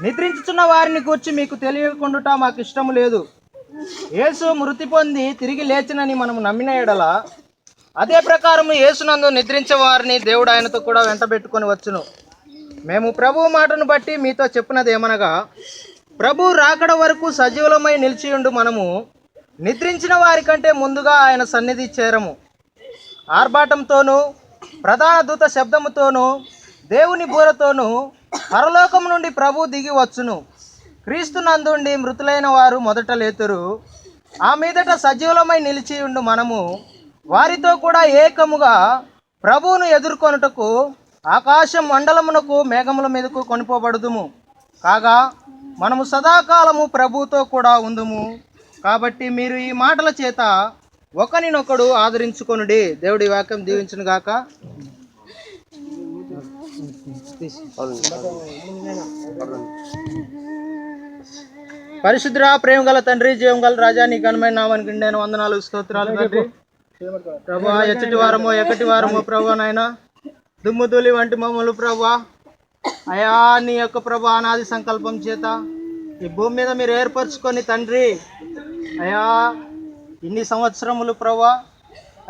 నిద్రించుచున్న వారిని గూర్చి మీకు తెలియకుండా మాకు ఇష్టము లేదు. యేసు మృతి పొంది తిరిగి లేచినని మనము నమ్మిన ఎడల అదే ప్రకారము యేసునందు నిద్రించే వారిని దేవుడు ఆయనతో కూడా వెంటబెట్టుకొని వచ్చును. మేము ప్రభువు మాటను బట్టి మీతో చెప్పినది ఏమనగా, ప్రభు రాకడ వరకు సజీవులమై నిలిచియుండు మనము నిద్రించిన వారి కంటే ముందుగా ఆయన సన్నిధి చేరము. ఆర్భాటంతోనూ ప్రధాన దూత శబ్దముతోనూ దేవుని బూరతోనూ పరలోకం నుండి ప్రభు దిగి వచ్చును. క్రీస్తు నందుండి మృతులైన వారు మొదట లేతురు. ఆ మీదట సజీవులమై నిలిచియుండు మనము వారితో కూడా ఏకముగా ప్రభువును ఎదుర్కొనుటకు ఆకాశం మండలమునకు మేఘముల మీదకు కొనిపోబడుదుము. కాగా మనము సదాకాలము ప్రభువుతో కూడా ఉందుము. కాబట్టి మీరు ఈ మాటల చేత ఒకరినొకడు ఆదరించుకొనుడి. దేవుడి వాక్యం దీవించును గాక. పరిశుద్ధ ప్రేమ గల తండ్రి, జీవం గల రాజా, నీ ఘనమైన నామానికి నేను వందనాలు, స్తోత్రాలు తండ్రి. ప్రభా, ఎచ్చటి వారమో ఎక్కటి వారమో ప్రభా నాయన దుమ్ము ధూళి వంటి మమ్మల్ని ప్రభా అయా నీ యొక్క ప్రభా అనాది సంకల్పం చేత ఈ భూమి మీద మీరు ఏర్పరచుకొని తండ్రి అయా ఇన్ని సంవత్సరములు ప్రభా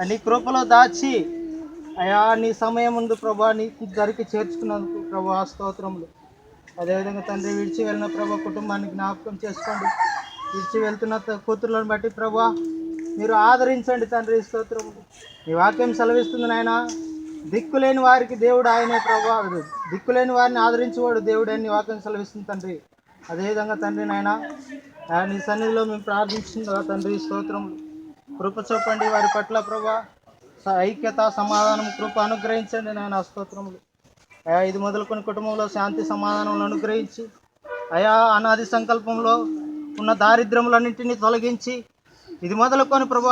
నీ కృపలో దాచి అయా నీ సమయం ముందు ప్రభా నీ దరికి చేర్చుకున్నందుకు ప్రభా స్తోత్రములు. అదేవిధంగా తండ్రి విడిచి వెళ్ళిన ప్రభా కుటుంబానికి జ్ఞాపకం చేసుకోండి. విడిచి వెళ్తున్న కూతుర్లను బట్టి ప్రభా మీరు ఆదరించండి తండ్రి, స్తోత్రములు. నీ వాక్యం సెలవిస్తుంది నాయన, దిక్కులేని వారికి దేవుడు ఆయనే ప్రభా, దిక్కులేని వారిని ఆదరించేవాడు దేవుడు అని వాక్యం సెలవిస్తుంది తండ్రి. అదేవిధంగా తండ్రి నాయన నీ సన్నిధిలో మేము ప్రార్థించుకుందా తండ్రి, స్తోత్రములు. కృప చూపండి వారి పట్ల ప్రభా, ఐక్యత సమాధానం కృప అనుగ్రహించండి నాయన, స్తోత్రములు. అయా ఇది మొదలుకొని కుటుంబంలో శాంతి సమాధానములు అనుగ్రహించి అయా అనాది సంకల్పంలో ఉన్న దారిద్ర్యములన్నింటినీ తొలగించి ఇది మొదలుకొని ప్రభా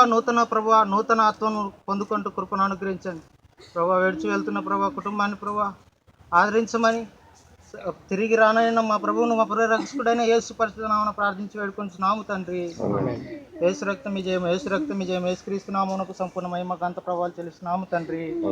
నూతన ఆత్మను పొందుకుంటూ కృపను అనుగ్రహించండి ప్రభా. విడిచి వెళ్తున్న ప్రభా కుటుంబాన్ని ప్రభా ఆదరించమని తిరిగి రానైనా మా ప్రభువును మా పరిరక్షకుడైన యేసు పరిశుద్ధ నామమున ప్రార్థించి వేడుకొంచున్నాము తండ్రి. యేసు రక్తం విజయం, యేసు రక్తం విజయం, యేసు క్రీస్తు నామమునకు సంపూర్ణ మహిమ ఘనత ప్రభావాలు చెల్లిస్తున్నాము తండ్రి.